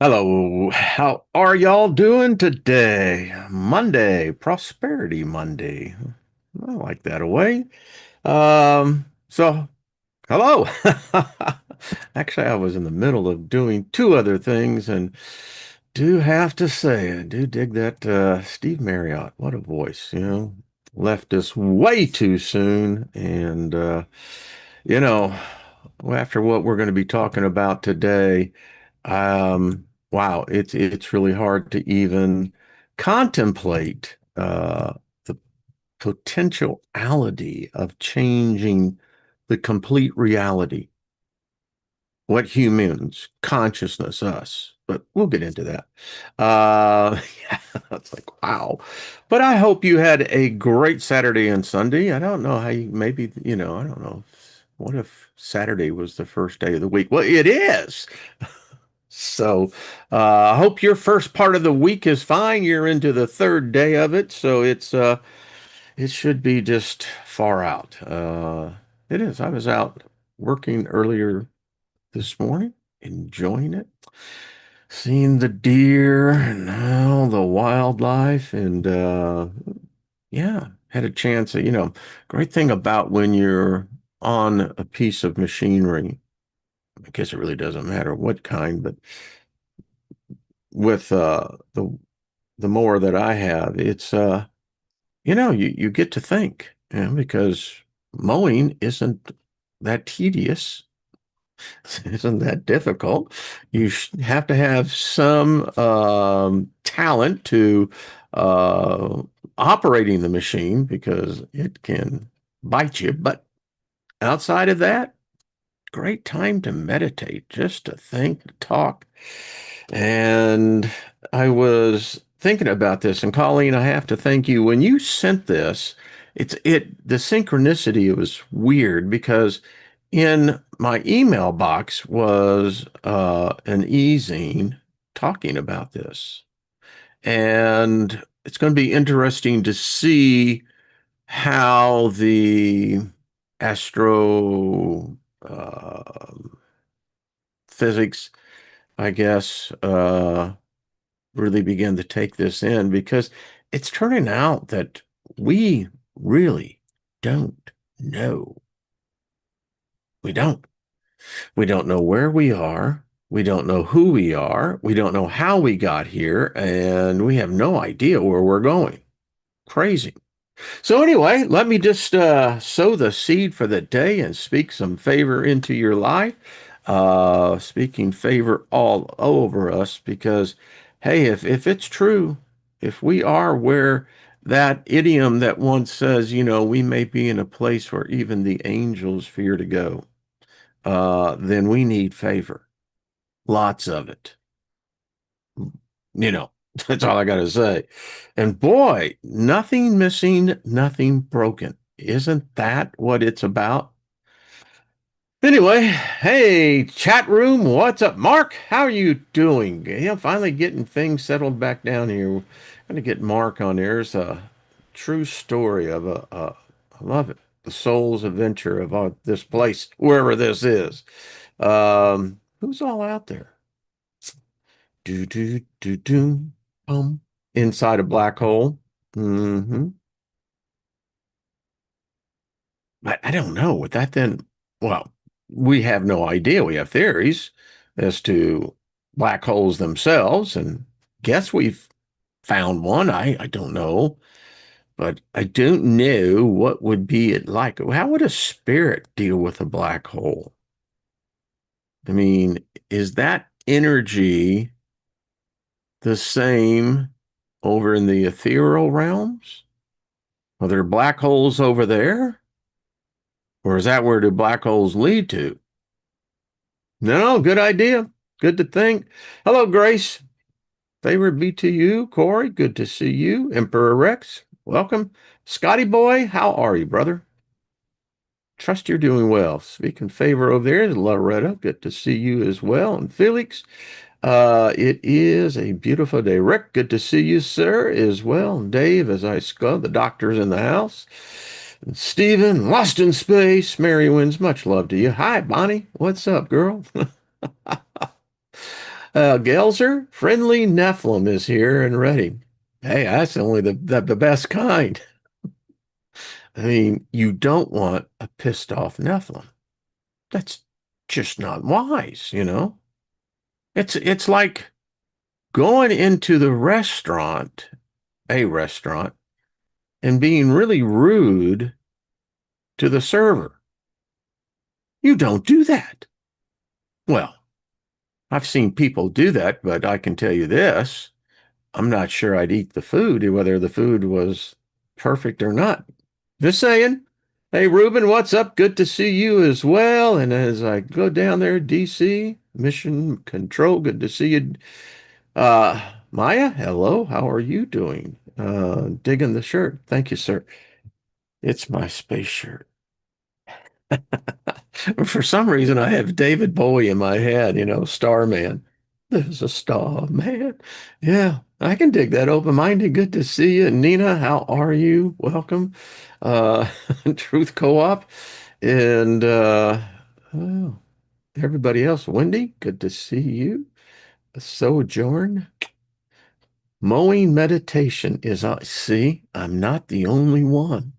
Hello, how are y'all doing today? Monday, Prosperity Monday. I like that away. So hello. Actually, I was in the middle of doing two other things and do have to say, I do dig that Steve Marriott. What a voice, left us way too soon. And, you know, after what we're going to be talking about today, wow, it's really hard to even contemplate the potentiality of changing the complete reality, what humans, consciousness, us. But we'll get into that. Yeah, it's like, wow. But I hope you had a great Saturday and Sunday. I don't know how you, maybe, I don't know. What if Saturday was the first day of the week? Well, it is. So I hope your first part of the week is fine. You're into the third day of it, so it should be just far out. It is. I was out working earlier this morning, enjoying it, seeing the deer and all the wildlife, and yeah, had a chance. Great thing about when you're on a piece of machinery. I guess it really doesn't matter what kind, but with the more that I have, it's you get to think, because mowing isn't that tedious, isn't that difficult. You have to have some talent to uh, operating the machine because it can bite you. But outside of that, great time to meditate, just to think, to talk. And I was thinking about this, and Colleen, I have to thank you. When you sent this, the synchronicity was weird because in my email box was an e-zine talking about this. And it's going to be interesting to see how the astro physics, I guess, really begin to take this in because it's turning out that we really don't know. We don't. We don't know where we are. We don't know who we are. We don't know how we got here. And we have no idea where we're going. Crazy. So anyway, let me just sow the seed for the day and speak some favor into your life. Speaking favor all over us because, hey, if it's true, if we are where that idiom that once says, we may be in a place where even the angels fear to go, then we need favor, lots of it. You know, that's all I got to say. And boy, nothing missing, nothing broken. Isn't that what it's about? Anyway, hey, chat room, what's up? Mark, how are you doing? Yeah, finally getting things settled back down here. I'm gonna get Mark on there. It's a true story of I love it, the soul's adventure of this place, wherever this is. Who's all out there? Do do do do inside a black hole. Hmm. I don't know. With that, then, well, we have no idea. We have theories as to black holes themselves, and guess we've found one. I don't know, but I don't know what would be it like. How would a spirit deal with a black hole? I mean, is that energy the same over in the ethereal realms? Are there black holes over there? Or is that where do black holes lead to? No, good idea. Good to think. Hello, Grace. Favor be to you. Corey, good to see you. Emperor Rex, welcome. Scotty boy, how are you, brother? Trust you're doing well. Speaking favor over there is Loretta. Good to see you as well. And Felix, it is a beautiful day. Rick, good to see you, sir, as well. And Dave, as I scud, the doctor's in the house. And Stephen, lost in space. Mary Wins, much love to you. Hi, Bonnie. What's up, girl? Gelser, friendly Nephilim is here and ready. Hey, that's only the best kind. I mean, you don't want a pissed off Nephilim. That's just not wise, you know? It's like going into the restaurant, a restaurant, and being really rude to the server. You don't do that. Well, I've seen people do that, but I can tell you this. I'm not sure I'd eat the food, whether the food was perfect or not. Just saying. Hey, Ruben, what's up? Good to see you as well. And as I go down there, DC, Mission Control, good to see you. Maya, hello. How are you doing? Digging the shirt. Thank you, sir. It's my space shirt. For some reason, I have David Bowie in my head, Starman. There's a star, man. Yeah, I can dig that. Open-minded. Good to see you. Nina, how are you? Welcome. Uh, Truth Co-op. And oh, everybody else. Wendy, good to see you. Sojourn. Mowing meditation is, see, I'm not the only one.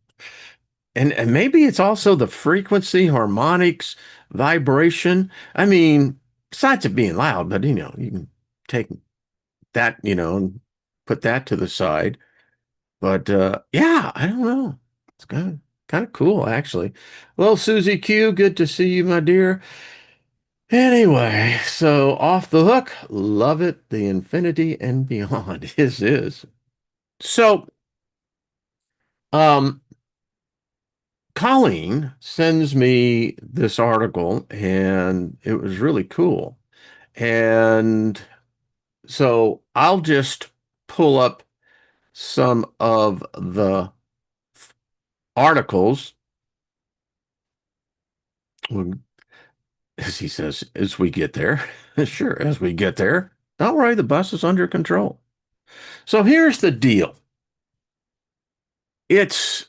And maybe it's also the frequency, harmonics, vibration. I mean, besides it being loud, but you can take that, and put that to the side. But yeah, I don't know. It's kind of cool, actually. Well, Susie Q, good to see you, my dear. Anyway, so off the hook, love it, the infinity and beyond is. So, um, Colleen sends me this article and it was really cool. And so I'll just pull up some of the articles, as he says, as we get there. Sure, as we get there. Don't worry, the bus is under control. So here's the deal. It's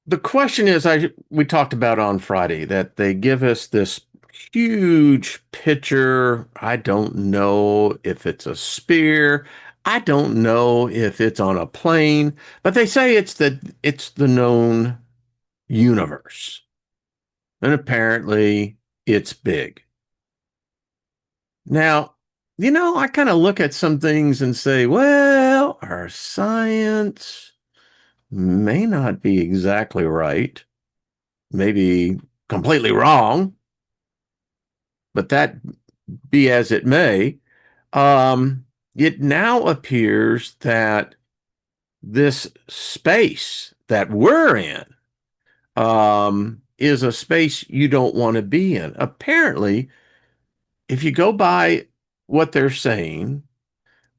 the question is we talked about on Friday that they give us this huge picture. I don't know if it's a sphere. I don't know if it's on a plane, but they say it's the known universe. And apparently it's big. Now, I kind of look at some things and say, well, our science may not be exactly right, maybe completely wrong, but that be as it may. It now appears that this space that we're in is a space you don't want to be in. Apparently, if you go by what they're saying,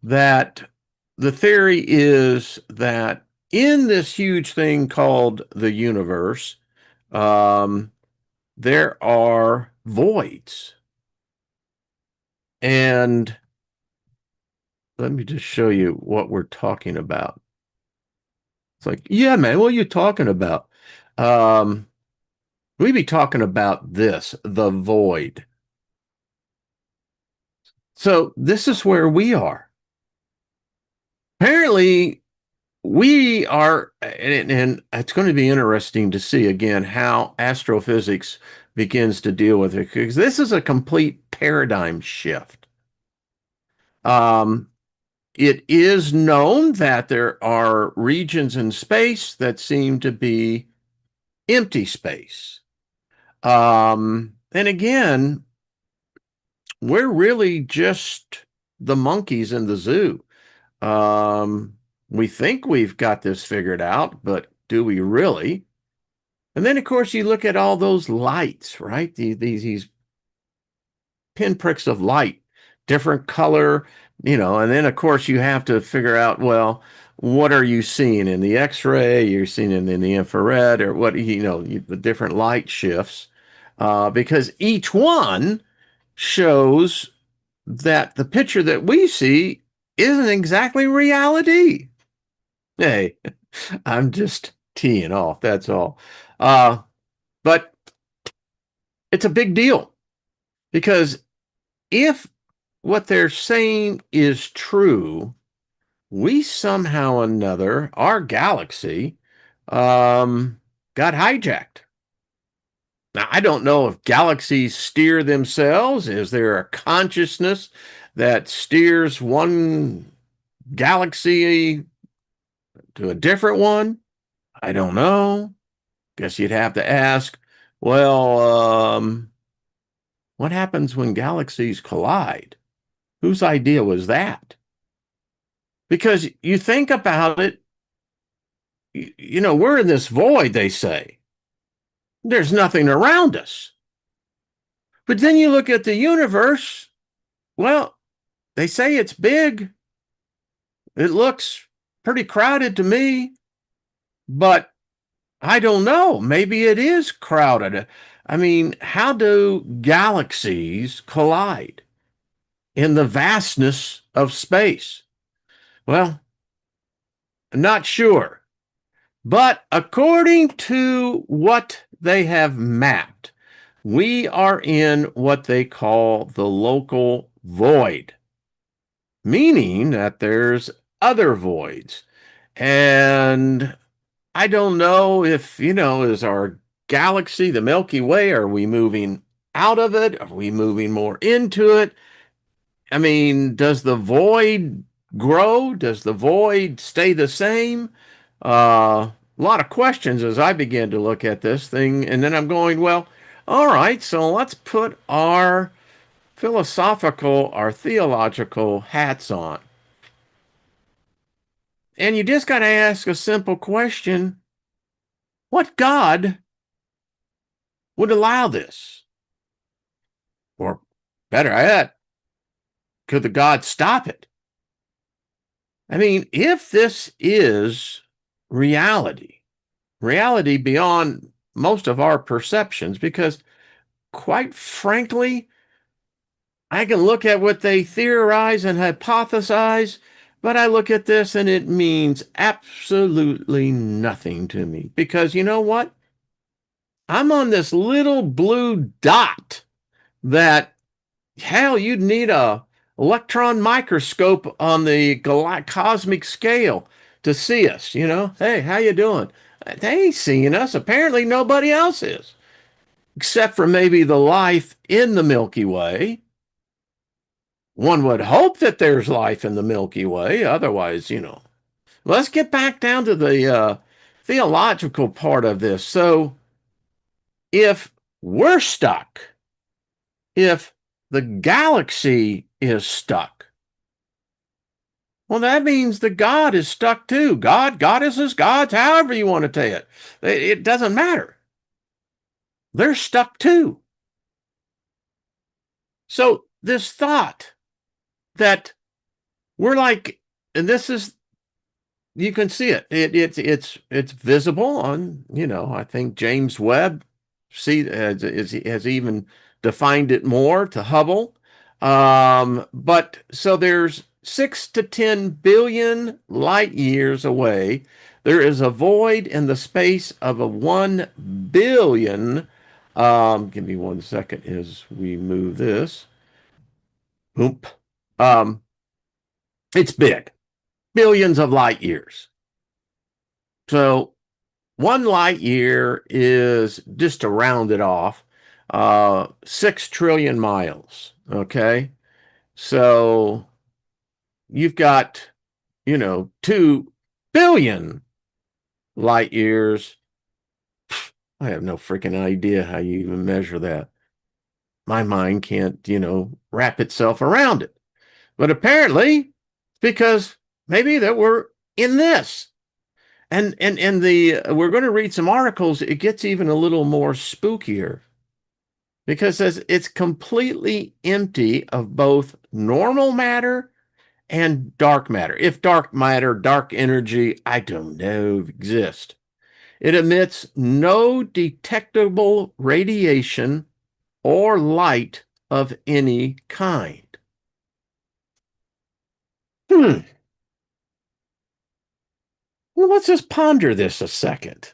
that the theory is that in this huge thing called the universe, um, there are voids. And let me just show you what we're talking about. It's like, yeah, man, what are you talking about? Um, we be talking about this, the void. So this is where we are. Apparently, we are, and it's going to be interesting to see again how astrophysics begins to deal with it, because this is a complete paradigm shift. Um, it is known that there are regions in space that seem to be empty space. And again, we're really just the monkeys in the zoo. Um, we think we've got this figured out, but do we really? And then, of course, you look at all those lights, right? These pinpricks of light, different color, and then, of course, you have to figure out, well, what are you seeing in the X-ray? You're seeing it in the infrared, or what, the different light shifts, because each one shows that the picture that we see isn't exactly reality. Hey, I'm just teeing off, that's all. But it's a big deal because if what they're saying is true, we somehow or another, our galaxy, got hijacked. Now, I don't know if galaxies steer themselves. Is there a consciousness that steers one galaxy to a different one? I don't know. Guess you'd have to ask, well, what happens when galaxies collide? Whose idea was that? Because you think about it, we're in this void, they say. There's nothing around us. But then you look at the universe, well, they say it's big. It looks pretty crowded to me, but I don't know. Maybe it is crowded. I mean, how do galaxies collide in the vastness of space? Well, I'm not sure. But according to what they have mapped, we are in what they call the local void, meaning that there's other voids. And I don't know if, is our galaxy, the Milky Way, are we moving out of it? Are we moving more into it? I mean, does the void grow? Does the void stay the same? A lot of questions as I begin to look at this thing. And then I'm going, well, all right, so let's put our philosophical, our theological hats on. And you just got to ask a simple question. What God would allow this? Or better yet, could the God stop it? I mean, if this is reality, reality beyond most of our perceptions, because quite frankly, I can look at what they theorize and hypothesize, but I look at this and it means absolutely nothing to me. Because you know what? I'm on this little blue dot that, hell, you'd need a electron microscope on the cosmic scale to see us. Hey, how you doing? They ain't seeing us. Apparently nobody else is, except for maybe the life in the Milky Way. One would hope that there's life in the Milky Way. Otherwise, let's get back down to the theological part of this. So if we're stuck, if the galaxy is stuck, well, that means the God is stuck too. God, goddesses, gods, however you want to say it. It doesn't matter. They're stuck too. So this thought that we're like, and this is, you can see it. It's visible on, I think James Webb has even defined it more to Hubble. But so there's 6 to 10 billion light years away. There is a void in the space of a 1 billion. Give me 1 second as we move this. Oop. Um, it's big, billions of light years. So 1 light year is, just to round it off, 6 trillion miles. Okay. So you've got, 2 billion light years. I have no freaking idea how you even measure that. My mind can't, wrap itself around it. But apparently, because maybe that we're in this. And the we're going to read some articles. It gets even a little more spookier because it's completely empty of both normal matter and dark matter. If dark matter, dark energy, I don't know, exist. It emits no detectable radiation or light of any kind. Hmm. Well, let's just ponder this a second.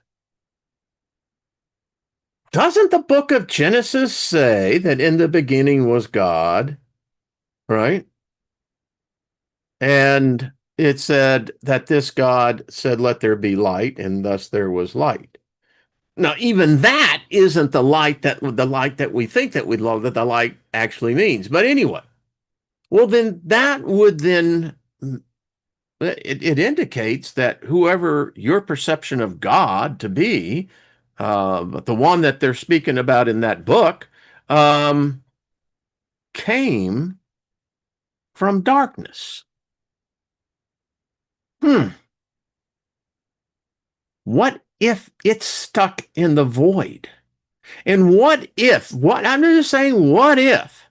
Doesn't the book of Genesis say that in the beginning was God? right? And it said that this God said, "Let there be light," and thus there was light. Now, even that isn't the light that we think that we love, that the light actually means. But anyway, well, then that would then it indicates that whoever your perception of God to be, the one that they're speaking about in that book, um, came from darkness. Hmm. What if it's stuck in the void? And what I'm just saying, what if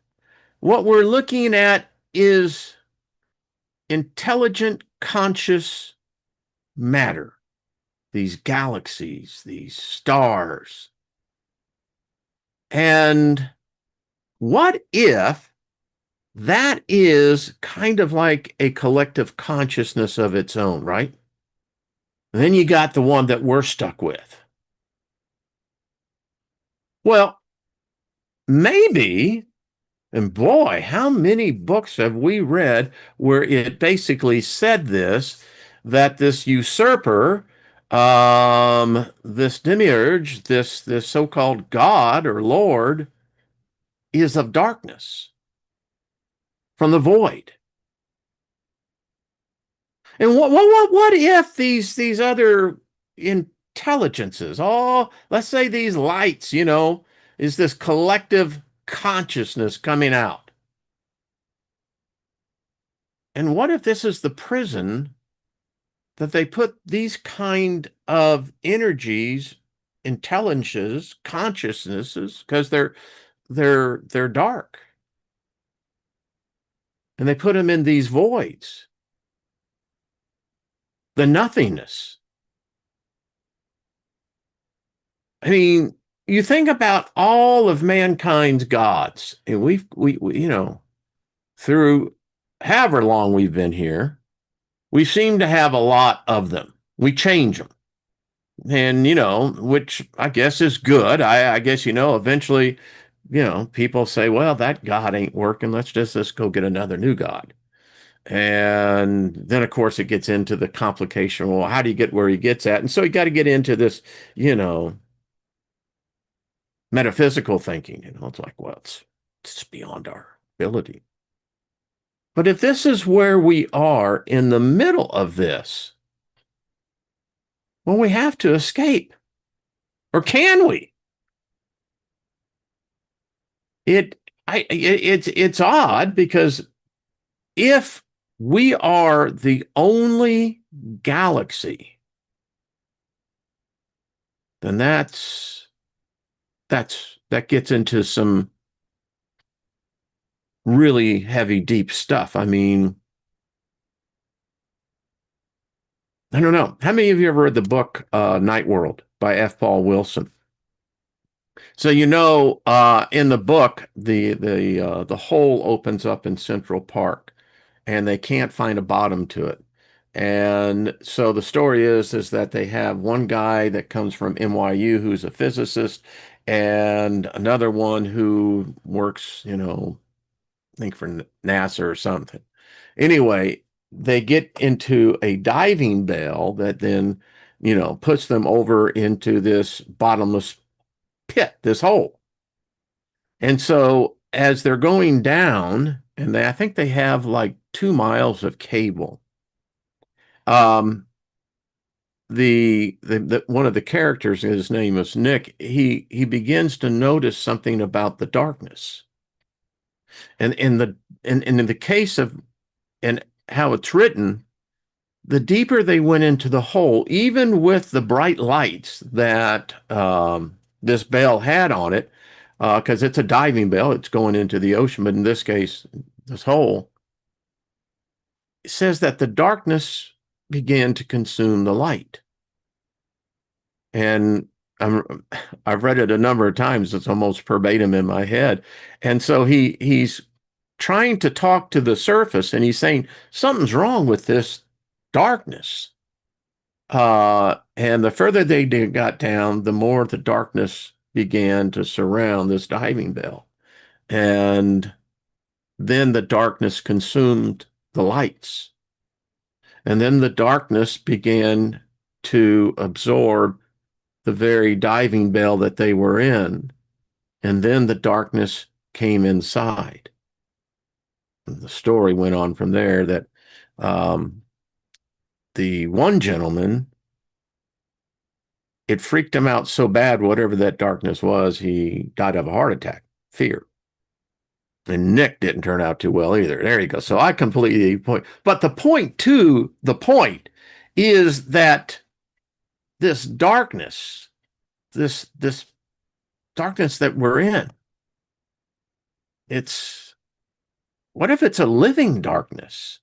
what we're looking at is intelligent, conscious matter, these galaxies, these stars. And what if that is kind of like a collective consciousness of its own, right? And then you got the one that we're stuck with. Well, maybe, and boy, how many books have we read where it basically said this, that this usurper, this demiurge, this so-called God or Lord, is of darkness from the void. And what if these other intelligences, oh, let's say these lights, is this collective consciousness coming out? And what if this is the prison that they put these kind of energies, intelligences, consciousnesses, because they're dark, and they put them in these voids, the nothingness. I mean, you think about all of mankind's gods, and we through however long we've been here, we seem to have a lot of them. We change them. And, which I guess is good. I guess, eventually, people say, well, that God ain't working. Let's go get another new God. And then, of course, it gets into the complication. Well, how do you get where he gets at? And so you got to get into this, you know, metaphysical thinking. It's like, well, it's beyond our ability. But if this is where we are in the middle of this, well, we have to escape. Or can we? It's odd because if we are the only galaxy, then that gets into some really heavy, deep stuff. I mean, I don't know. How many of you ever read the book Night World by F. Paul Wilson? So in the book, the hole opens up in Central Park, and they can't find a bottom to it. And so the story is that they have one guy that comes from NYU who's a physicist, and another one who works, I think for NASA or something. Anyway, they get into a diving bell that then, puts them over into this bottomless pit, this hole. And so as they're going down, and I think they have like 2 miles of cable. Um, the one of the characters, his name is Nick. He begins to notice something about the darkness, and in the case of and how it's written, the deeper they went into the hole, even with the bright lights that this bell had on it, because it's a diving bell, it's going into the ocean, but in this case, this hole, it says that the darkness began to consume the light. And I've read it a number of times. It's almost verbatim in my head. And so he's trying to talk to the surface, and he's saying something's wrong with this darkness. And the further they got down, the more the darkness began to surround this diving bell. And then the darkness consumed the lights. And then the darkness began to absorb the very diving bell that they were in. And then the darkness came inside. The story went on from there that um, the one gentleman, it freaked him out so bad, whatever that darkness was, he died of a heart attack, fear. And Nick didn't turn out too well either. There you go. So I completely point. But the point is that this darkness, this darkness that we're in, it's what if it's a living darkness?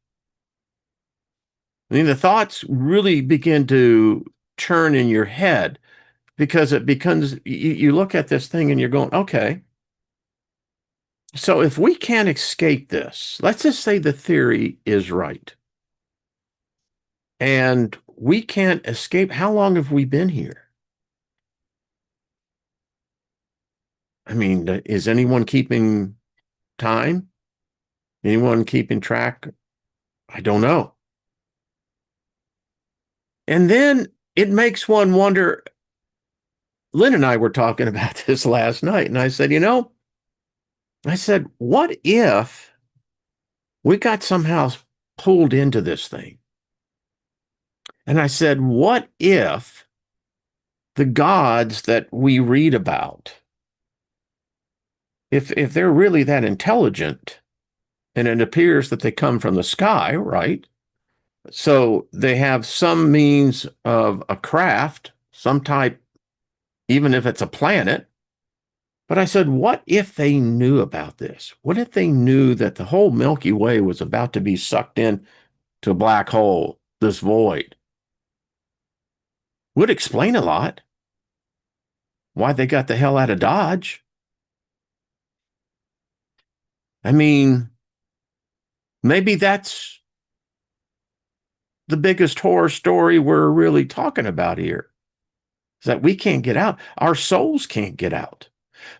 I mean, the thoughts really begin to churn in your head because it becomes you look at this thing and you're going, okay, so if we can't escape this, let's just say the theory is right, and we can't escape, how long have we been here? I mean, is anyone keeping time? Anyone keeping track? I don't know. And then it makes one wonder. Lynn and I were talking about this last night, and I said, I said, what if we got somehow pulled into this thing? And I said, what if the gods that we read about, if they're really that intelligent, and it appears that they come from the sky, right? So they have some means of a craft, some type, even if it's a planet. But I said, what if they knew about this? What if they knew that the whole Milky Way was about to be sucked in to a black hole, this void? Would explain a lot. Why they got the hell out of Dodge. I mean, maybe that's the biggest horror story we're really talking about here, is that we can't get out. Our souls can't get out.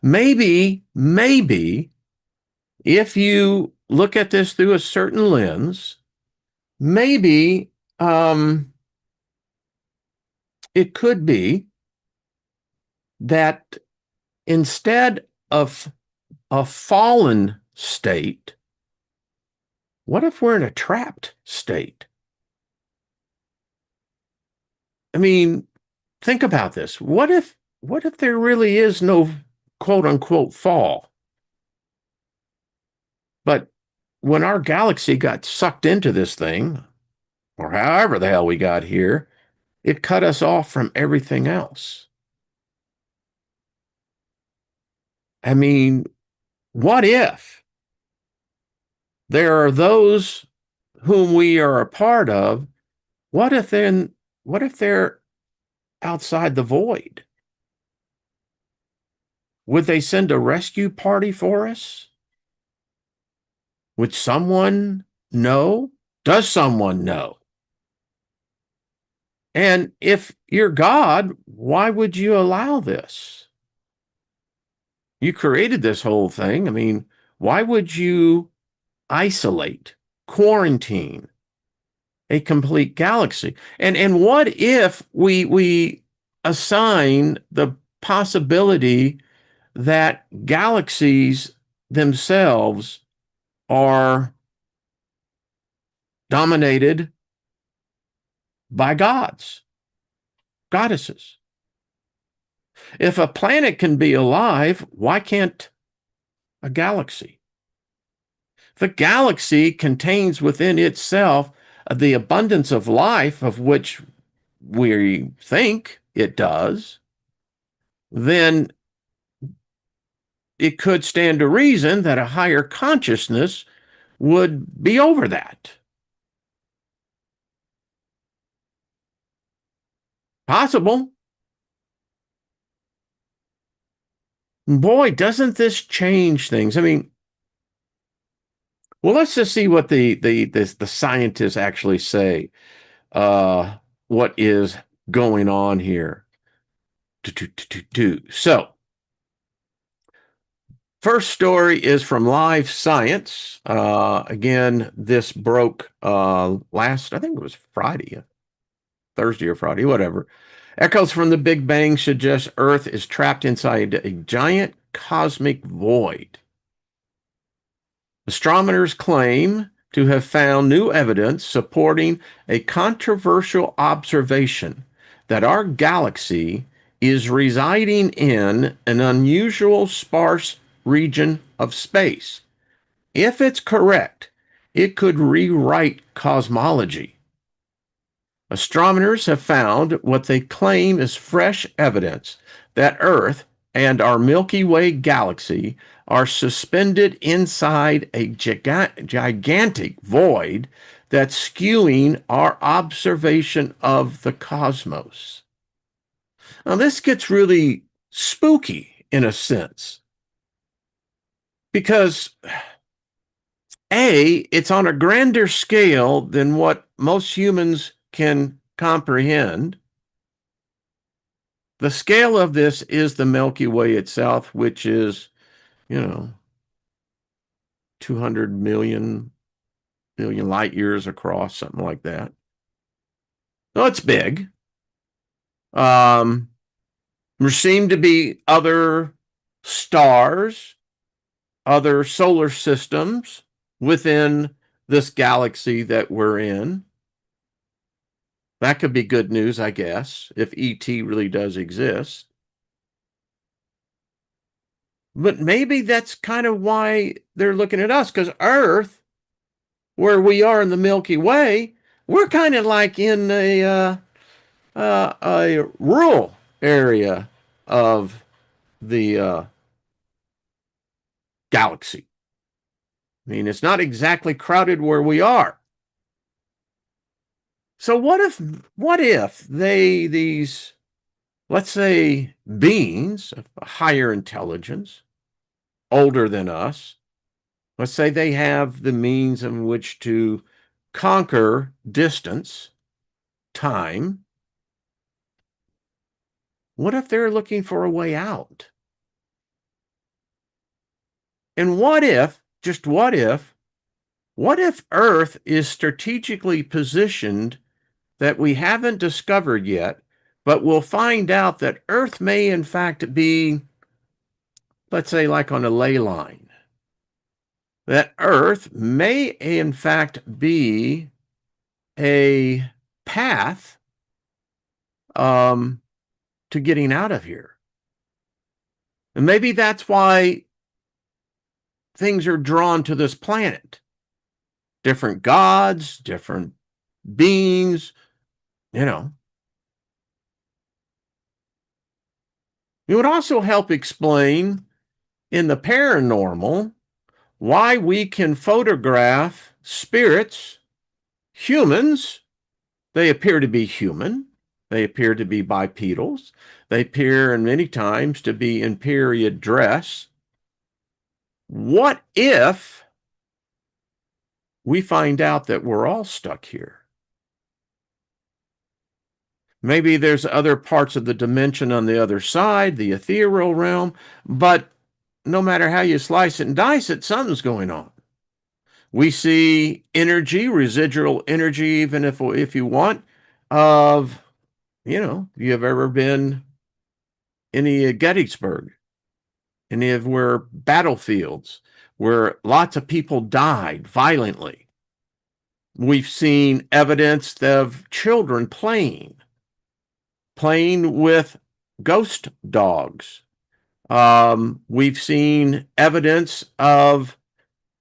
Maybe if you look at this through a certain lens, maybe it could be that instead of a fallen state, what if we're in a trapped state? I mean, think about this. What if there really is no quote unquote fall? But when our galaxy got sucked into this thing, or however the hell we got here, it cut us off from everything else. I mean, what if there are those whom we are a part of? What if they're outside the void? Would they send a rescue party for us? Would someone know? Does someone know? And if you're God, why would you allow this? You created this whole thing. I mean, why would you isolate, quarantine a complete galaxy? And what if we assign the possibility that galaxies themselves are dominated by gods, goddesses? If a planet can be alive, why can't a galaxy? The galaxy contains within itself the abundance of life of which we think it does, then it could stand to reason that a higher consciousness would be over that. Possible. Boy, doesn't this change things? I mean, well, let's just see what the scientists actually say. What is going on here? So First story is from Live Science. Again, this broke last, I think it was Friday, Thursday or Friday, whatever. Echoes from the Big Bang suggest Earth is trapped inside a giant cosmic void. Astronomers claim to have found new evidence supporting a controversial observation that our galaxy is residing in an unusual sparse region of space. If it's correct, it could rewrite cosmology. Astronomers have found what they claim is fresh evidence that Earth and our Milky Way galaxy are suspended inside a gigantic void that's skewing our observation of the cosmos. Now, this gets really spooky in a sense because it's on a grander scale than what most humans can comprehend. The scale of this is the Milky Way itself, which is, 200 million light years across, something like that. So it's big. There seem to be other stars, other solar systems within this galaxy that we're in. That could be good news, I guess, if ET really does exist. But maybe that's kind of why they're looking at us, because Earth, where we are in the Milky Way, we're kind of like in a rural area of the galaxy. I mean, it's not exactly crowded where we are. So what if these, let's say, beings of higher intelligence, older than us, let's say they have the means in which to conquer distance, time. What if they're looking for a way out? And just what if Earth is strategically positioned that we haven't discovered yet, but we'll find out that Earth may in fact be, let's say, like on a ley line, that Earth may in fact be a path to getting out of here. And maybe that's why things are drawn to this planet. Different gods, different beings, you know. It would also help explain in the paranormal why we can photograph spirits, humans. They appear to be human. They appear to be bipedals. They appear, and many times, to be in period dress. What if we find out that we're all stuck here? Maybe there's other parts of the dimension on the other side, the ethereal realm, but no matter how you slice it and dice it, something's going on. We see energy, residual energy, even if you want, of, you have ever been any Gettysburg, any of where battlefields where lots of people died violently. We've seen evidence of children playing with ghost dogs. We've seen evidence of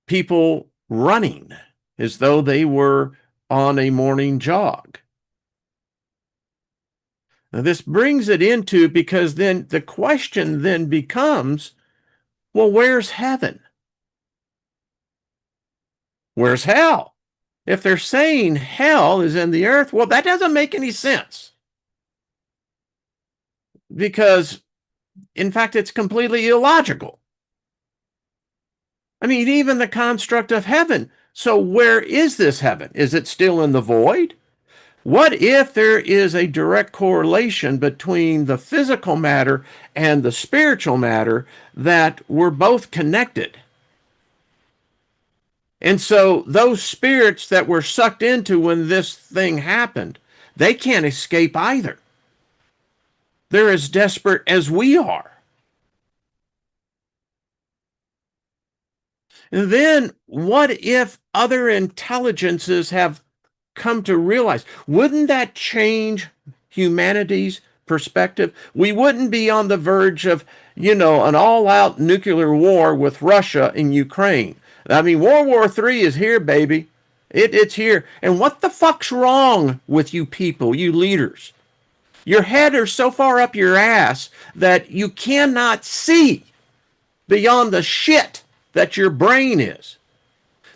people running as though they were on a morning jog. Now, this brings it into, because then the question then becomes, well, where's heaven? Where's hell? If they're saying hell is in the earth, well, that doesn't make any sense. Because, in fact, it's completely illogical. I mean, even the construct of heaven. So where is this heaven? Is it still in the void? What if there is a direct correlation between the physical matter and the spiritual matter, that we're both connected? And so those spirits that were sucked into when this thing happened, they can't escape either. They're as desperate as we are. And then what if other intelligences have come to realize? Wouldn't that change humanity's perspective? We wouldn't be on the verge of, an all-out nuclear war with Russia in Ukraine. I mean, World War III is here, baby. It's here. And what the fuck's wrong with you people, you leaders? Your head are so far up your ass that you cannot see beyond the shit that your brain is.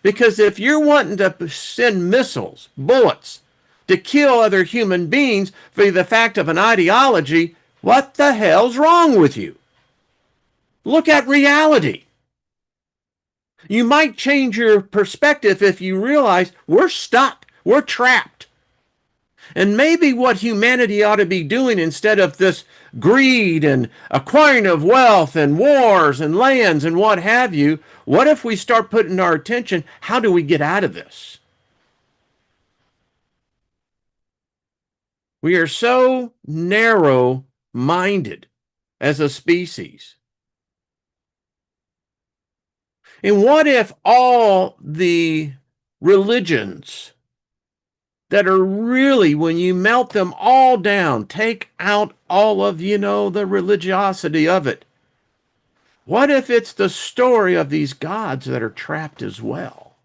Because if you're wanting to send missiles, bullets, to kill other human beings for the fact of an ideology, what the hell's wrong with you? Look at reality. You might change your perspective if you realize we're stuck, we're trapped. And maybe what humanity ought to be doing, instead of this greed and acquiring of wealth and wars and lands and what have you, what if we start putting our attention, how do we get out of this? We are so narrow minded as a species. And what if all the religions that are really, when you melt them all down, take out all of, the religiosity of it, what if it's the story of these gods that are trapped as well?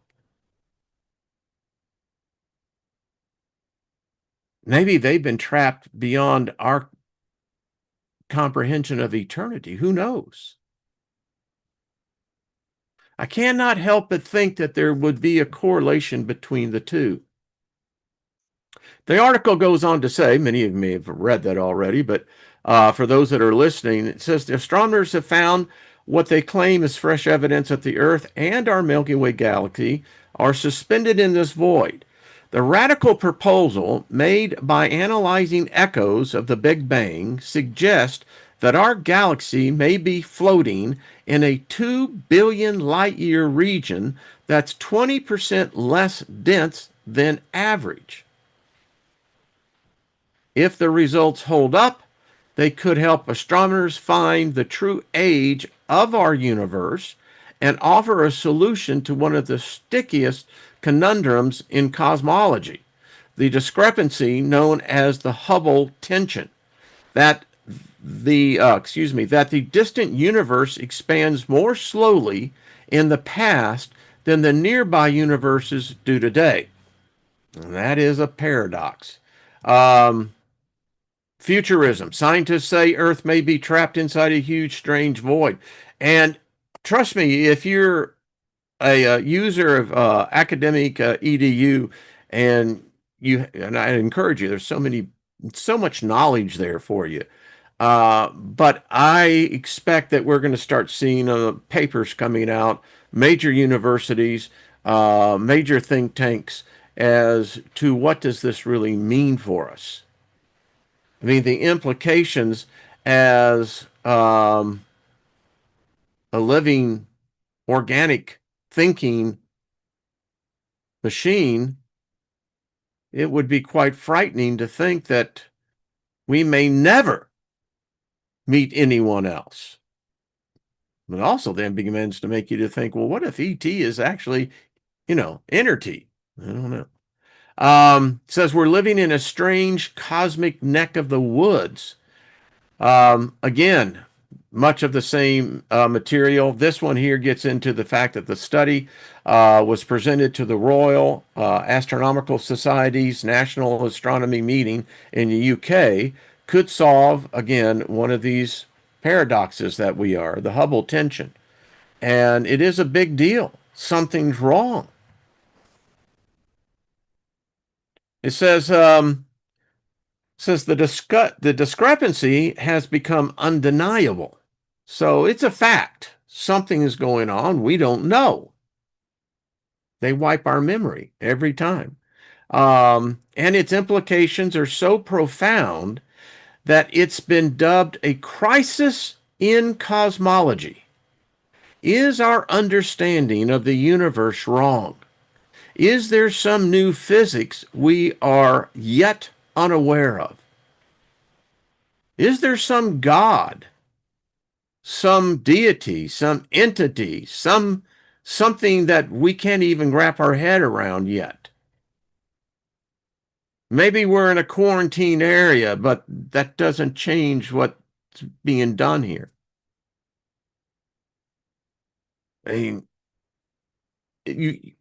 Maybe they've been trapped beyond our comprehension of eternity. Who knows? I cannot help but think that there would be a correlation between the two. The article goes on to say, many of you may have read that already, but for those that are listening, it says the astronomers have found what they claim is fresh evidence that the Earth and our Milky Way galaxy are suspended in this void. The radical proposal made by analyzing echoes of the Big Bang suggests that our galaxy may be floating in a 2 billion light year region that's 20% less dense than average. If the results hold up, they could help astronomers find the true age of our universe and offer a solution to one of the stickiest conundrums in cosmology, the discrepancy known as the Hubble tension, that the distant universe expands more slowly in the past than the nearby universes do today. And that is a paradox. Futurism. Scientists say Earth may be trapped inside a huge, strange void. And trust me, if you're a user of academic EDU, and I encourage you, there's so much knowledge there for you. But I expect that we're going to start seeing papers coming out, major universities, major think tanks, as to what does this really mean for us. I mean, the implications as a living, organic, thinking machine, it would be quite frightening to think that we may never meet anyone else. But also then begins to make you to think, well, what if ET is actually, entity? I don't know. Says we're living in a strange cosmic neck of the woods. Again, much of the same material. This one here gets into the fact that the study was presented to the Royal Astronomical Society's National Astronomy meeting in the UK, could solve, again, one of these paradoxes that we are, the Hubble tension. And it is a big deal. Something's wrong. It says, the discrepancy has become undeniable. So it's a fact. Something is going on. We don't know. They wipe our memory every time. And its implications are so profound that it's been dubbed a crisis in cosmology. Is our understanding of the universe wrong? Is there some new physics we are yet unaware of? Is there some God, some deity, some entity, something that we can't even wrap our head around yet? Maybe we're in a quarantine area, but that doesn't change what's being done here. I mean, you,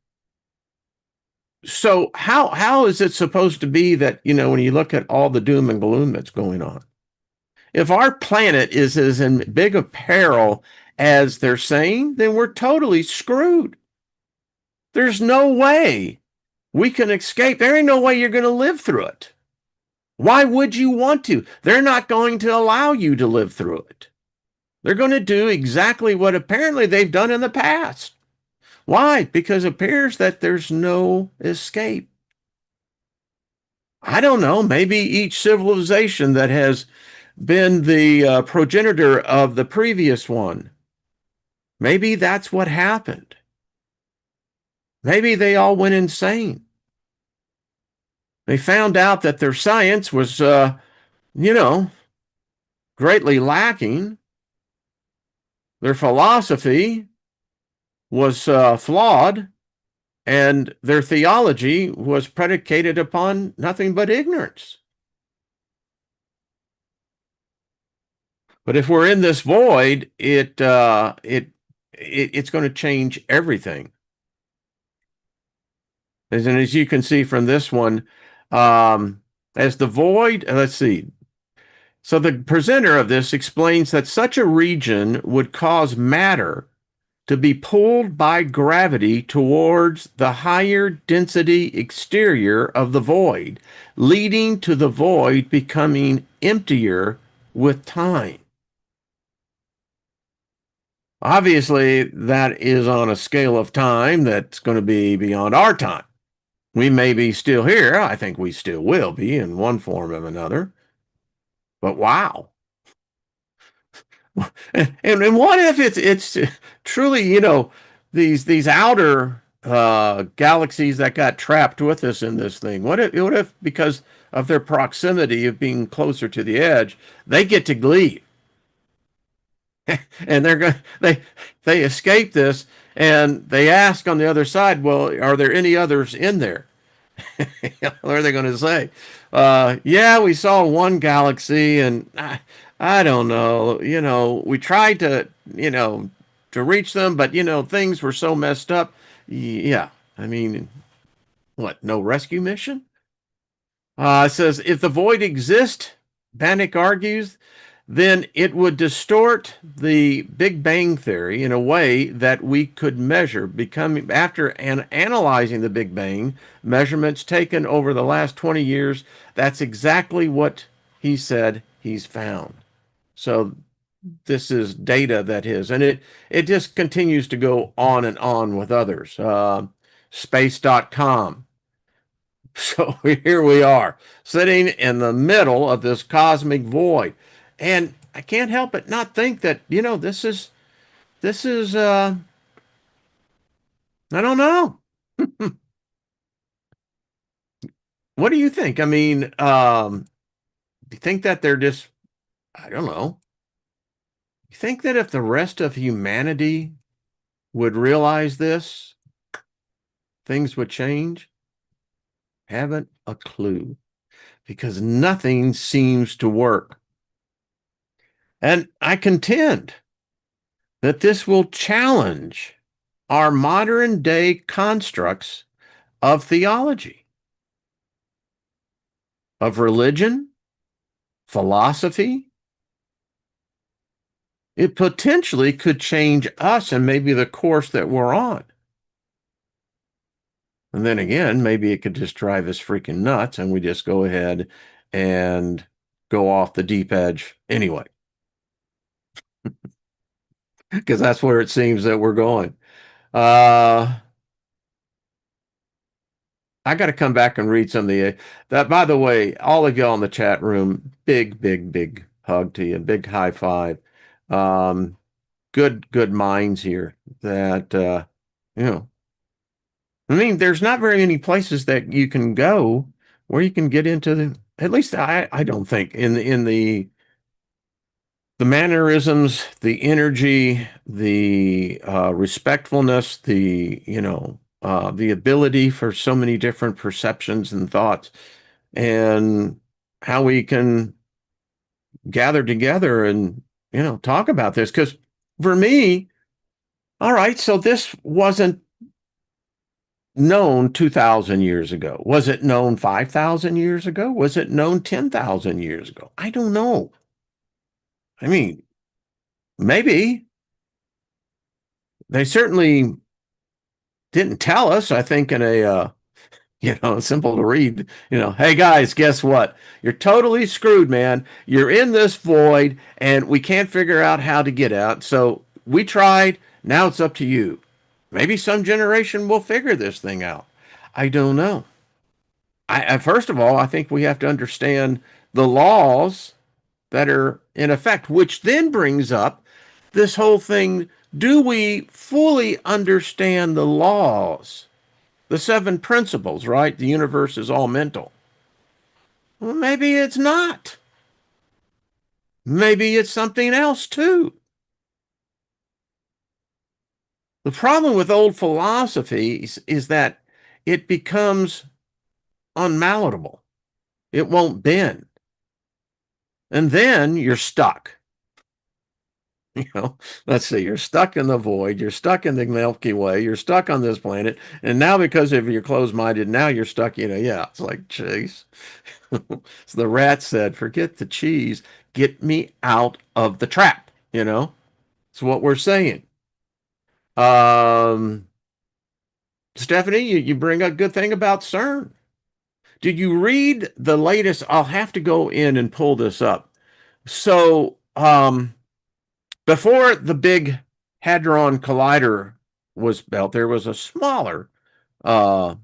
so how is it supposed to be that, when you look at all the doom and gloom that's going on? If our planet is as in big a peril as they're saying, then we're totally screwed. There's no way we can escape. There ain't no way you're going to live through it. Why would you want to? They're not going to allow you to live through it. They're going to do exactly what apparently they've done in the past. Why? Because it appears that there's no escape. I don't know. Maybe each civilization that has been the progenitor of the previous one, maybe that's what happened. Maybe they all went insane. They found out that their science was, you know, greatly lacking. Their philosophy was flawed, and their theology was predicated upon nothing but ignorance. But if we're in this void, it's going to change everything. As you can see from this one, as the void, let's see. So the presenter of this explains that such a region would cause matter to be pulled by gravity towards the higher density exterior of the void, leading to the void becoming emptier with time. Obviously, that is on a scale of time that's going to be beyond our time. We may be still here. I think we still will be in one form or another. But wow. And what if it's truly, these outer galaxies that got trapped with us in this thing? What if because of their proximity of being closer to the edge, they get to leave? And they escape this, and they ask on the other side, well, are there any others in there? What are they going to say? Yeah, we saw one galaxy, and I don't know. We tried to reach them, but things were so messed up. Yeah, I mean, what? No rescue mission? It says if the void exists, Bannock argues, then it would distort the Big Bang Theory in a way that we could measure. Becoming after analyzing the Big Bang measurements taken over the last 20 years, that's exactly what he said he's found. So this is data that is, and it just continues to go on and on with others. Space.com. So here we are, sitting in the middle of this cosmic void. And I can't help but not think that, this is I don't know. What do you think? I mean, do you think that they're just, I don't know. You think that if the rest of humanity would realize this, things would change? Haven't a clue, because nothing seems to work. And I contend that this will challenge our modern day constructs of theology, of religion, philosophy. It potentially could change us and maybe the course that we're on. And then again, maybe it could just drive us freaking nuts and we just go ahead and go off the deep edge anyway, because that's where it seems that we're going. Uh, I got to come back and read some of the that. By the way, all of y'all in the chat room, big, big, big hug to you, big high five. Um, good minds here. That you know, I mean, there's not very many places that you can go where you can get into the. At least I don't think in the mannerisms, the energy, the respectfulness, the ability for so many different perceptions and thoughts, and how we can gather together and talk about this. Because for me, all right, so this wasn't known 2,000 years ago. Was it known 5,000 years ago? Was it known 10,000 years ago? I don't know. I mean, maybe they certainly didn't tell us. I think in a simple to read, hey guys, guess what? You're totally screwed, man. You're in this void and we can't figure out how to get out. So we tried. Now it's up to you. Maybe some generation will figure this thing out. I don't know. First of all, I think we have to understand the laws that are in effect, which then brings up this whole thing. Do we fully understand the laws? The seven principles, right? The universe is all mental. Well, maybe it's not. Maybe it's something else too. The problem with old philosophies is that it becomes unmalleable. It won't bend. And then you're stuck. You know, let's see, you're stuck in the void, you're stuck in the Milky Way, you're stuck on this planet, and now because of your closed-minded, now you're stuck, yeah, it's like, jeez. So the rat said, forget the cheese, get me out of the trap, It's what we're saying. Um, Stephanie, you bring a good thing about CERN. Did you read the latest? I'll have to go in and pull this up. So, before the big Hadron Collider was built, there was a smaller uh,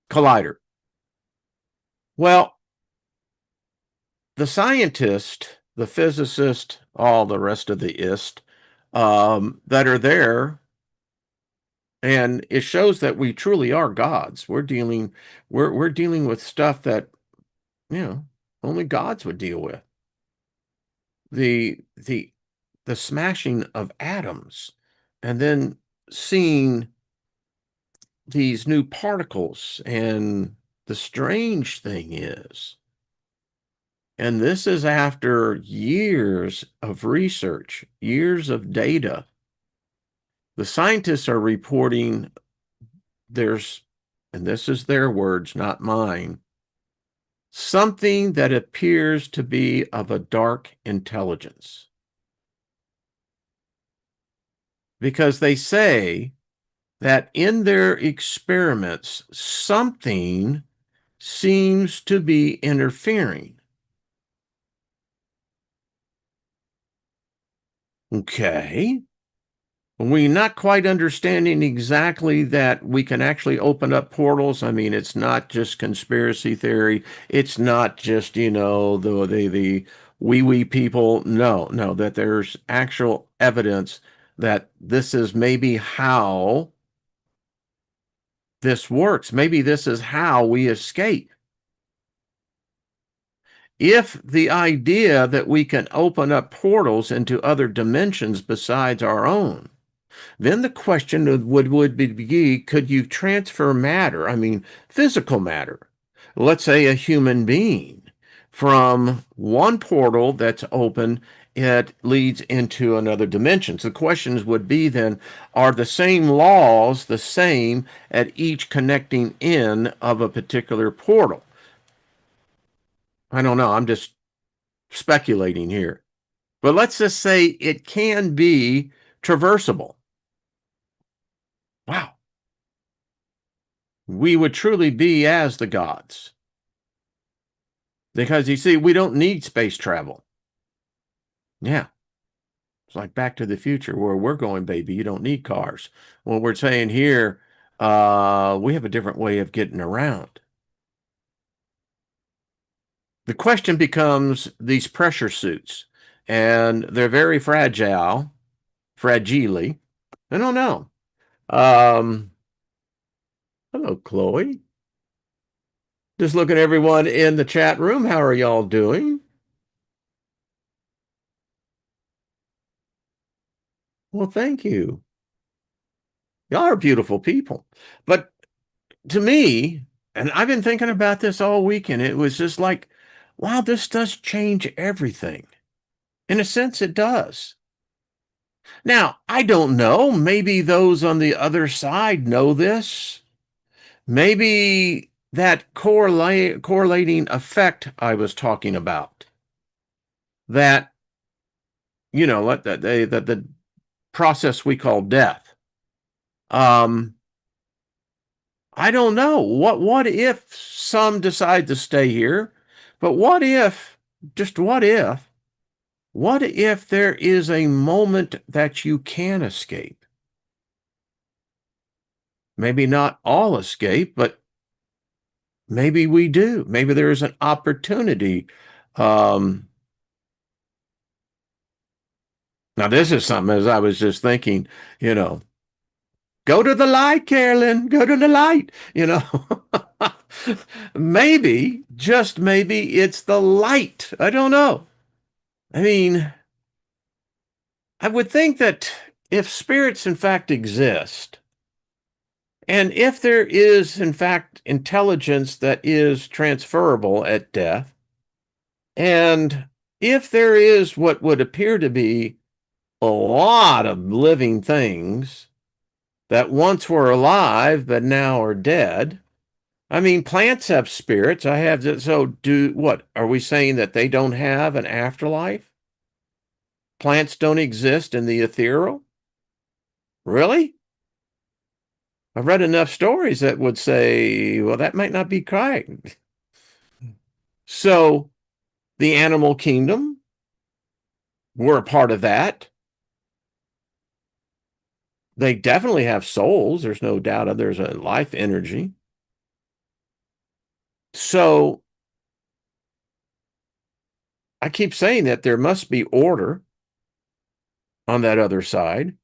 collider. Well, the scientist, the physicist, all the rest of the that are there, and it shows that we truly are gods. We're dealing with stuff that only gods would deal with. The the the smashing of atoms, and then seeing these new particles. And the strange thing is, and this is after years of research, years of data, the scientists are reporting and this is their words, not mine, something that appears to be of a dark intelligence. Because they say that in their experiments, something seems to be interfering. Okay. We're not quite understanding exactly that we can actually open up portals. I mean, it's not just conspiracy theory. It's not just, the wee people. No, that there's actual evidence that this is maybe how this works. Maybe this is how we escape. If the idea that we can open up portals into other dimensions besides our own, then the question would be, could you transfer matter, I mean, physical matter, let's say a human being, from one portal that's open, it leads into another dimension. So the questions would be then, are the same laws the same at each connecting in of a particular portal? I don't know. I'm just speculating here. But let's just say it can be traversable. Wow. We would truly be as the gods. Because you see, we don't need space travel. Yeah. It's like Back to the Future where we're going, baby. You don't need cars. What we're saying here, We have a different way of getting around. The question becomes these pressure suits, and they're very fragile. I don't know. Um, Hello, Chloe. Just looking at everyone in the chat room. How are y'all doing? Well, thank you. Y'all are beautiful people. But to me, and I've been thinking about this all weekend, it was just like, wow, this does change everything. In a sense, it does. Now, I don't know. Maybe those on the other side know this. Maybe that correlating effect I was talking about, that, that the process we call death. Um, I don't know. What if some decide to stay here? But what if there is a moment that you can escape? Maybe not all escape, but maybe we do. Maybe there is an opportunity. Um, Now, this is something, as I was just thinking, you know, go to the light, Carolyn, go to the light, maybe, just maybe it's the light. I don't know. I mean, I would think that if spirits in fact exist, and if there is in fact intelligence that is transferable at death, and if there is what would appear to be a lot of living things that once were alive but now are dead. I mean, plants have spirits. I have that. So, what are we saying, that they don't have an afterlife? Plants don't exist in the ethereal? Really? I've read enough stories that would say, well, that might not be correct. So, the animal kingdom, we're a part of that. They definitely have souls. There's no doubt of there's a life energy. So, I keep saying that there must be order on that other side.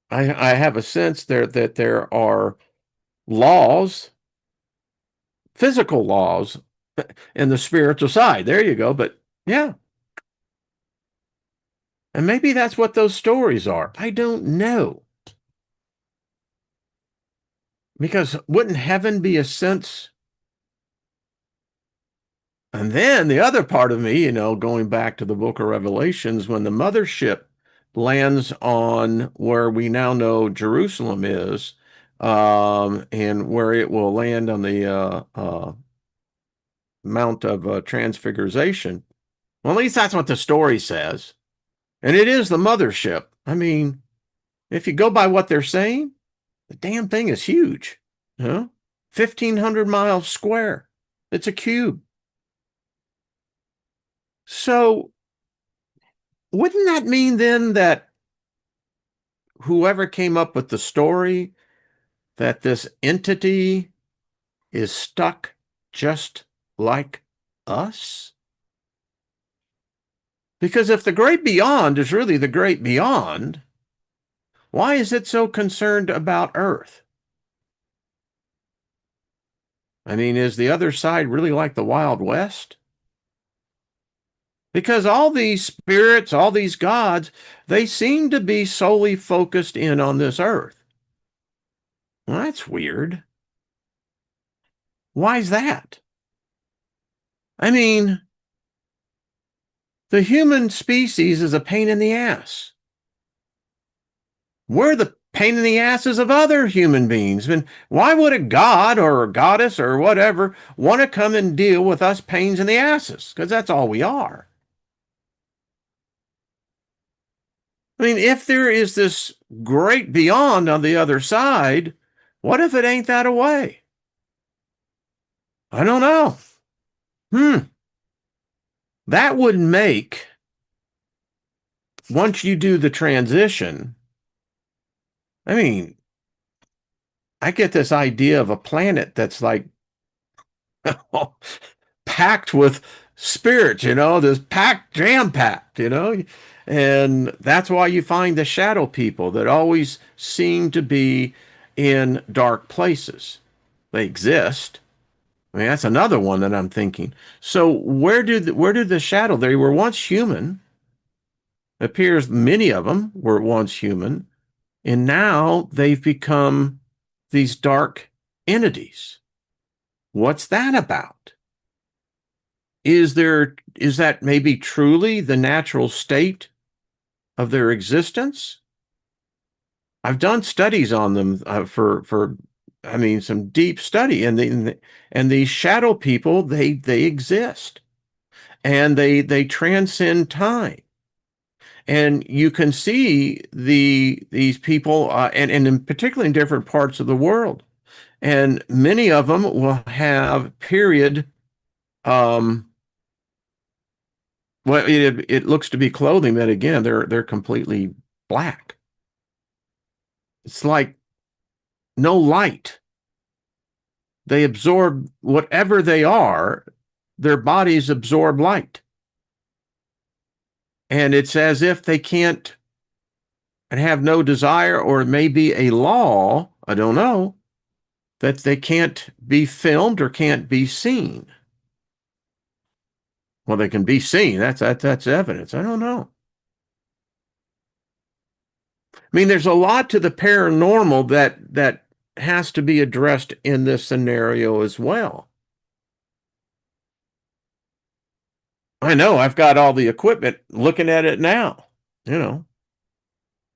I have a sense that there are laws, physical laws, in the spiritual side. There you go. But yeah, and maybe that's what those stories are. I don't know. Because wouldn't heaven be a sense? And then the other part of me, going back to the book of Revelations, when the mothership lands on where we now know Jerusalem is, and where it will land on the Mount of Transfiguration. Well, at least that's what the story says. And it is the mothership. I mean, if you go by what they're saying, the damn thing is huge. Huh? 1,500 miles square. It's a cube. So, wouldn't that mean then that whoever came up with the story, that this entity is stuck just like us? Because if the great beyond is really the great beyond, why is it so concerned about Earth? I mean, is the other side really like the Wild West? Because all these spirits, all these gods, they seem to be solely focused in on this Earth. Well, that's weird. Why is that? I mean, the human species is a pain in the ass. We're the pain in the asses of other human beings. And why would a god or a goddess or whatever want to come and deal with us pains in the asses? Because that's all we are. I mean, if there is this great beyond on the other side, what if it ain't that away? I don't know. That would make, once you do the transition, I mean, I get this idea of a planet that's like packed with spirits, this packed, jam packed, and that's why you find the shadow people that always seem to be in dark places. They exist. I mean, that's another one that I'm thinking. So where did the shadow? They were once human. It appears many of them were once human, and now they've become these dark entities. What's that about? Is that maybe truly the natural state of their existence? I've done studies on them for I mean some deep study, and these shadow people, they exist, and they transcend time, and you can see these people, and in particularly in different parts of the world, and many of them will have period. um Well, it looks to be clothing that, again, they're completely black. It's like no light. They absorb whatever they are, their bodies absorb light. And it's as if they can't and have no desire, or it may be a law, I don't know, that they can't be filmed or can't be seen. Well, they can be seen. That's evidence. I don't know. I mean, there's a lot to the paranormal that has to be addressed in this scenario as well. I know I've got all the equipment looking at it now, you know,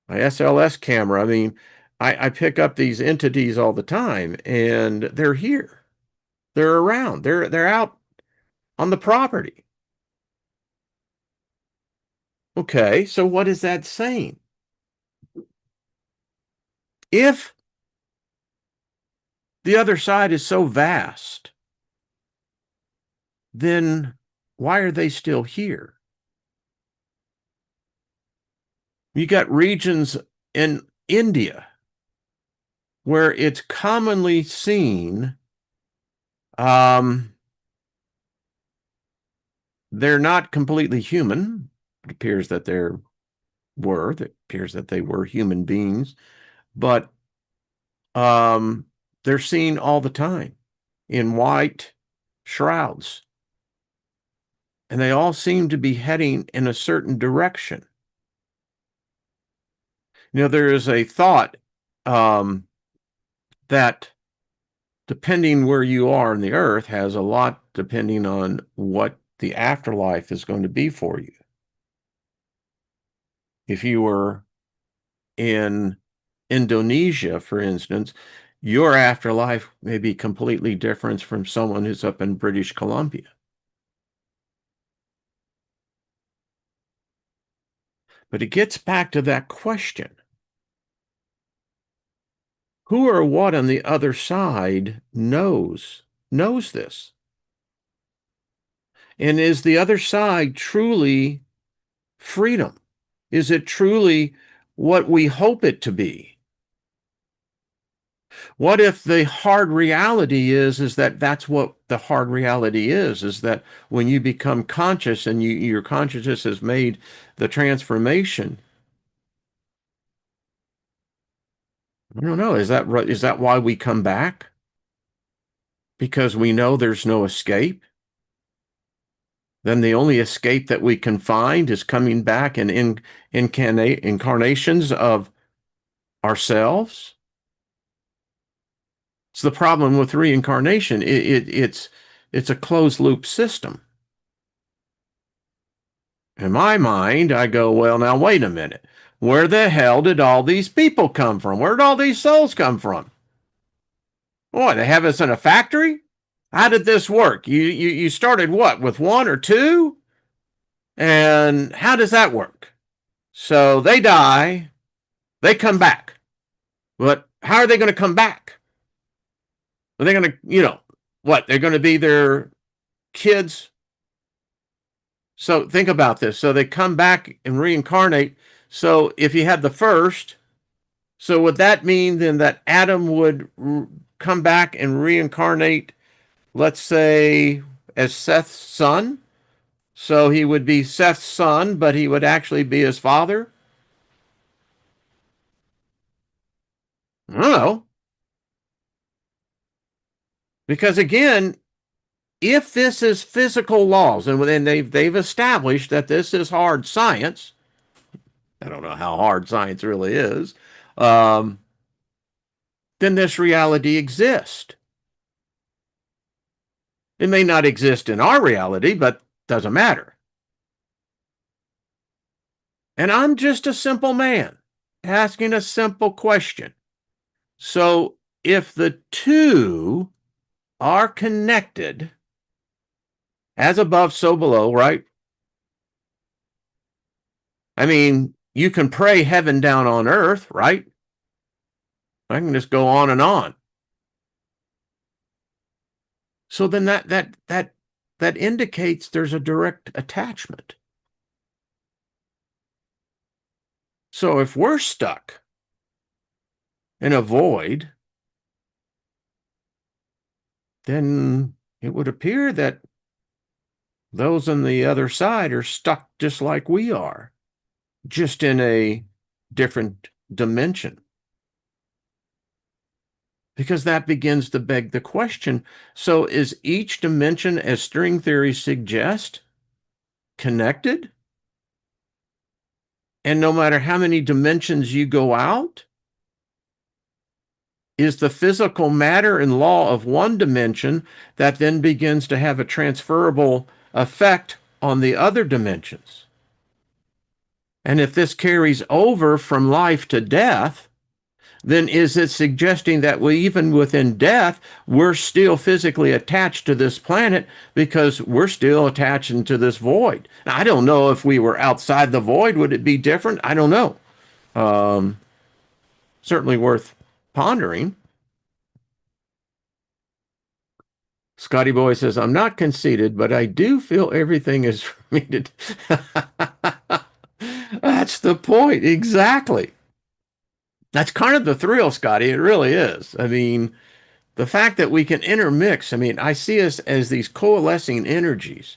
my SLS camera. I mean, I pick up these entities all the time, and they're here. They're around. They're out on the property. Okay, so what is that saying? If the other side is so vast, then why are they still here? You got regions in India where it's commonly seen. Um, they're not completely human. It appears that it appears that they were human beings, but um, they're seen all the time in white shrouds, and they all seem to be heading in a certain direction. There is a thought um, that depending where you are in the earth has a lot depending on what the afterlife is going to be for you. If you were in Indonesia, for instance, your afterlife may be completely different from someone who's up in British Columbia. But it gets back to that question. Who or what on the other side knows this? And is the other side truly freedom? Is it truly what we hope it to be? What if the hard reality is that that's what the hard reality is that when you become conscious and your consciousness has made the transformation? I don't know. Is that why we come back? Because we know there's no escape? Then the only escape that we can find is coming back in incarnations of ourselves? It's the problem with reincarnation. It's a closed loop system. In my mind, I go, well, now wait a minute. Where the hell did all these people come from? Where did all these souls come from? What, they have us in a factory? How did this work? You started what, with one or two? And how does that work? So they die, they come back. But how are they going to come back? Are they going to, what? They're going to be their kids. So think about this. So they come back and reincarnate. So if you had the first, So would that mean then that Adam would come back and reincarnate, let's say, as Seth's son? So he would be Seth's son, but he would actually be his father? I don't know. Because again, if this is physical laws, and then they've established that this is hard science, I don't know how hard science really is, um, then this reality exists. It may not exist in our reality, but doesn't matter. And I'm just a simple man asking a simple question. So if the two are connected, as above, so below, right? I mean, you can pray heaven down on earth, right? I can just go on and on. So then that indicates there's a direct attachment. So if we're stuck in a void, then it would appear that those on the other side are stuck just like we are, just in a different dimension. Because that begins to beg the question. So is each dimension, as string theory suggests, connected? And no matter how many dimensions you go out, is the physical matter and law of one dimension that then begins to have a transferable effect on the other dimensions. And if this carries over from life to death, then is it suggesting that we, even within death, we're still physically attached to this planet because we're still attaching to this void? Now, I don't know if we were outside the void, would it be different? I don't know. Um, Certainly worth pondering. Scotty Boy says, I'm not conceited, but I do feel everything is for me to. That's the point. Exactly. That's kind of the thrill, Scotty. It really is. I mean, the fact that we can intermix, I mean, I see us as these coalescing energies,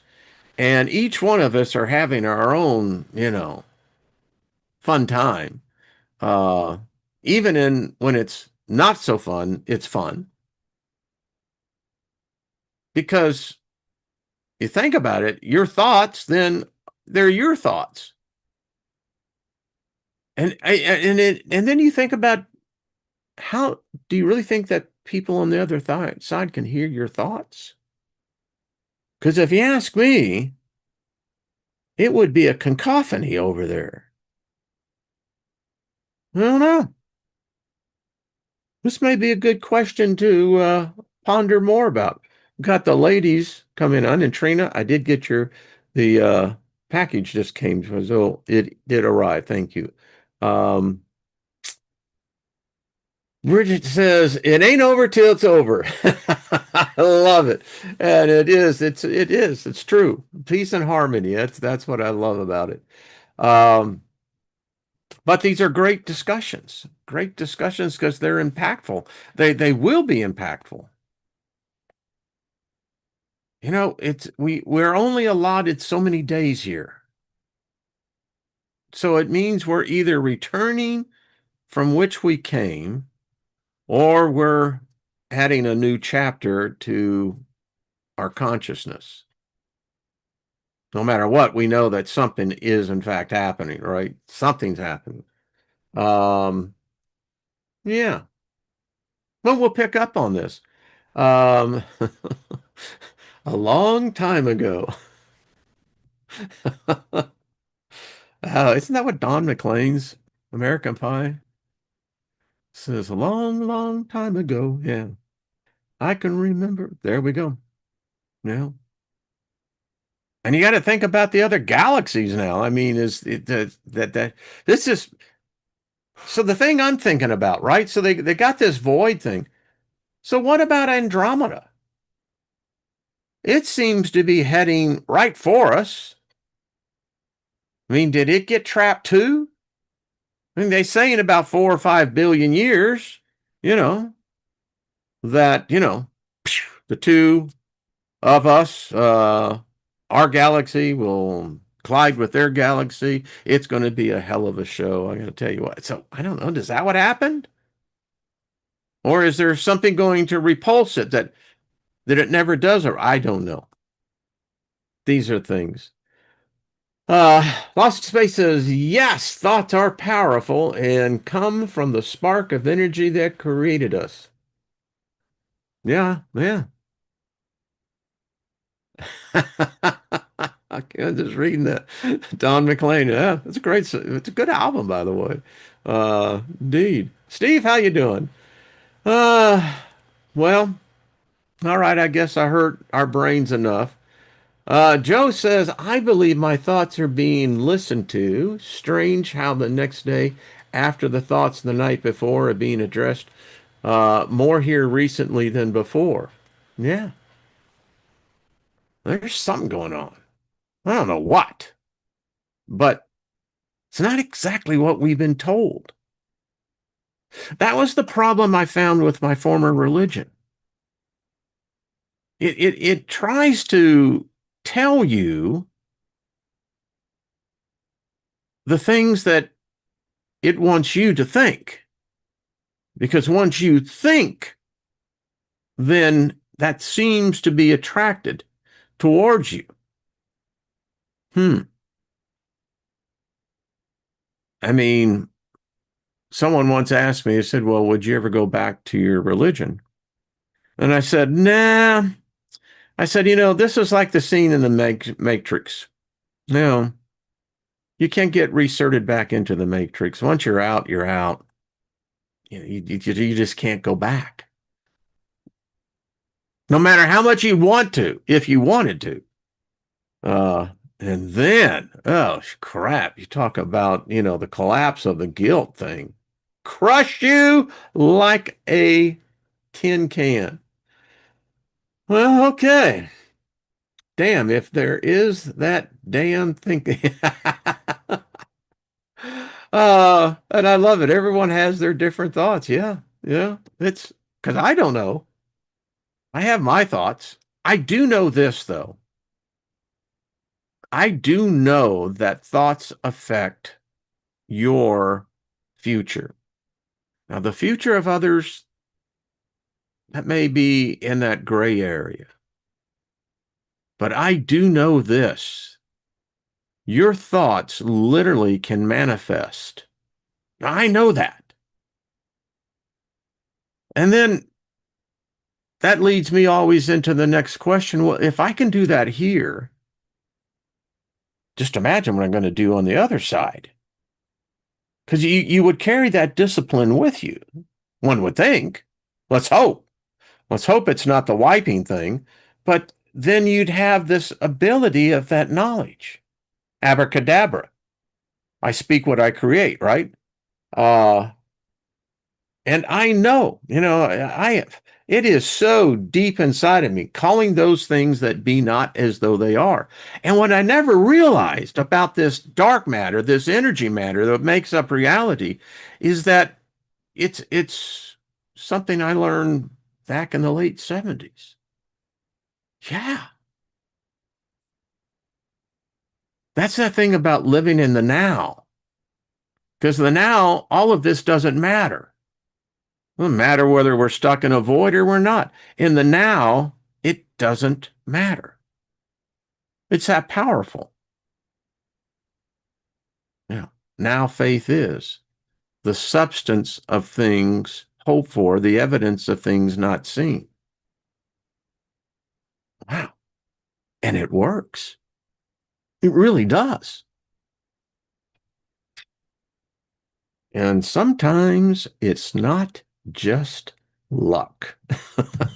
and each one of us are having our own, fun time. Uh, Even in when it's not so fun, it's fun because you think about it, your thoughts, then they're your thoughts. And then you think about, how do you really think that people on the other side can hear your thoughts? Because if you ask me, it would be a cacophony over there. I don't know. This may be a good question to ponder more about. Got the ladies coming on, and Trina, I did get the package just came, so it did arrive. Thank you. Um, Bridget says, it ain't over till it's over. I love it. And it is. It is. It's true. Peace and harmony. That's what I love about it. Um, but these are great discussions. Great discussions because they're impactful. They will be impactful. We're only allotted so many days here. So it means we're either returning from which we came, or we're adding a new chapter to our consciousness. No matter what, we know that something is in fact happening, right? Something's happening. Um, yeah. Well, we'll pick up on this. Um, a long time ago. Isn't that what Don McLean's American Pie says? A long, long time ago. Yeah. I can remember. There we go. Yeah. And you got to think about the other galaxies now. I mean, is it that this is so the thing I'm thinking about, right? So they got this void thing. So what about Andromeda? It seems to be heading right for us. I mean, did it get trapped too? I mean, they say in about 4 or 5 billion years, you know, that, the two of us, our galaxy will collide with their galaxy. It's going to be a hell of a show. I'm going to tell you what. So I don't know. Does that what happened? Or is there something going to repulse it that it never does? Or I don't know. These are things. Lost Space says, yes, thoughts are powerful and come from the spark of energy that created us. Yeah, yeah. I'm just reading that. Don McLean. Yeah, it's a it's a good album, by the way. Indeed. Steve, how you doing? Uh, well, all right. I guess I hurt our brains enough. Joe says, I believe my thoughts are being listened to. Strange how the next day after the thoughts the night before are being addressed. More here recently than before. Yeah, there's something going on. I don't know what, but it's not exactly what we've been told. That was the problem I found with my former religion. It tries to tell you the things that it wants you to think. Because once you think, then that seems to be attracted towards you. Hmm. I mean, someone once asked me, they said, well, would you ever go back to your religion? And I said, nah. I said, this is like the scene in the Matrix. No, you can't get reserted back into the Matrix. Once you're out, you're out. You just can't go back. No matter how much you want to, if you wanted to. And then, oh crap, you talk about, the collapse of the guilt thing. Crush you like a tin can. Well, okay. Damn, if there is that damn thing. And I love it. Everyone has their different thoughts. Yeah. Yeah. It's because I don't know. I have my thoughts. I do know this, though. I do know that thoughts affect your future. Now, the future of others, that may be in that gray area. But I do know this. Your thoughts literally can manifest. Now, I know that. And then that leads me always into the next question. Well, if I can do that here, just imagine what I'm going to do on the other side. Because you would carry that discipline with you, one would think. Let's hope. Let's hope it's not the wiping thing. But then you'd have this ability of that knowledge. Abracadabra. I speak what I create, right? Uh, and I know, it is so deep inside of me, calling those things that be not as though they are. And what I never realized about this dark matter, this energy matter that makes up reality, is that it's something I learned back in the late 70s. Yeah. That's the thing about living in the now. Because the now, all of this doesn't matter. It doesn't matter whether we're stuck in a void or we're not. In the now, it doesn't matter. It's that powerful. Yeah. Now faith is the substance of things hoped for, the evidence of things not seen. Wow. And it works. It really does. And sometimes it's not just luck.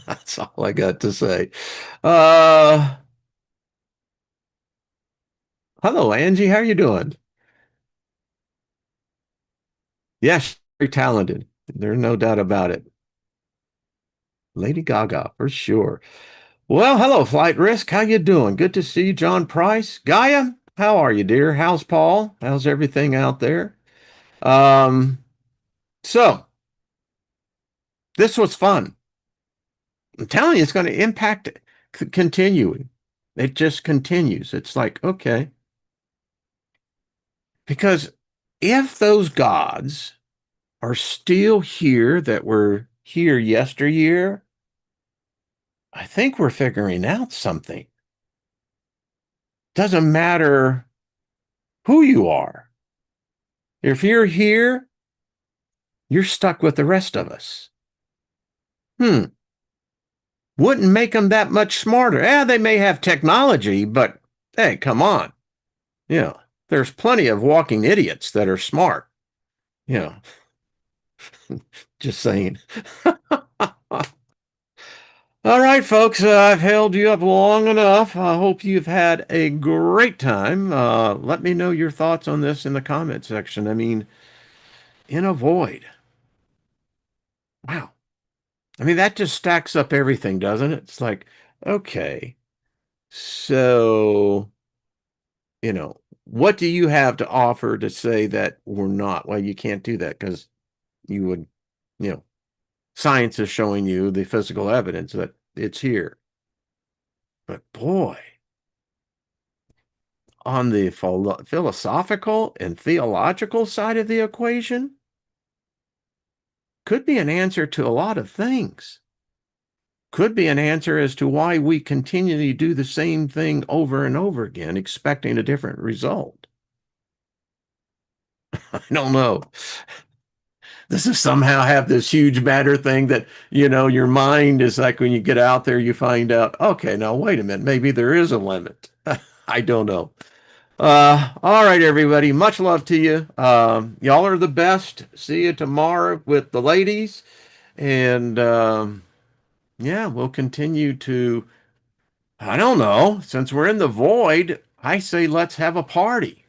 That's all I got to say. Uh, Hello, Angie. How are you doing? Yes, very talented. There's no doubt about it. Lady Gaga, for sure. Well, hello, Flight Risk. How you doing? Good to see you, John Price. Gaia, how are you, dear? How's Paul? How's everything out there? Um, so this was fun. I'm telling you, it's going to impact continuing. It just continues. It's like, okay, because if those gods are still here that were here yesteryear, I think we're figuring out something. Doesn't matter who you are. If you're here, you're stuck with the rest of us. Hmm. Wouldn't make them that much smarter. Yeah, they may have technology, but hey, come on. Yeah, there's plenty of walking idiots that are smart. Yeah, just saying. All right, folks, I've held you up long enough. I hope you've had a great time. Let me know your thoughts on this in the comment section. I mean, in a void. Wow. I mean, that just stacks up everything, doesn't it? It's like, okay, so, what do you have to offer to say that we're not? Well, you can't do that because you would, you know, science is showing you the physical evidence that it's here. But boy, on the philosophical and theological side of the equation, could be an answer to a lot of things. Could be an answer as to why we continually do the same thing over and over again, expecting a different result. I don't know. Does it somehow have this huge matter thing that, your mind is like when you get out there, you find out, okay, now wait a minute, maybe there is a limit. I don't know. All right, everybody. Much love to you. Y'all are the best. See you tomorrow with the ladies. And yeah, we'll continue to, I don't know, since we're in the void, I say let's have a party.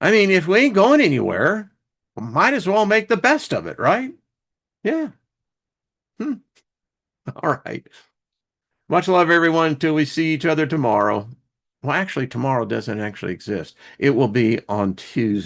I mean, if we ain't going anywhere, might as well make the best of it, right? Yeah. Hmm. All right. Much love, everyone, until we see each other tomorrow. Well, actually, tomorrow doesn't actually exist. It will be on Tuesday.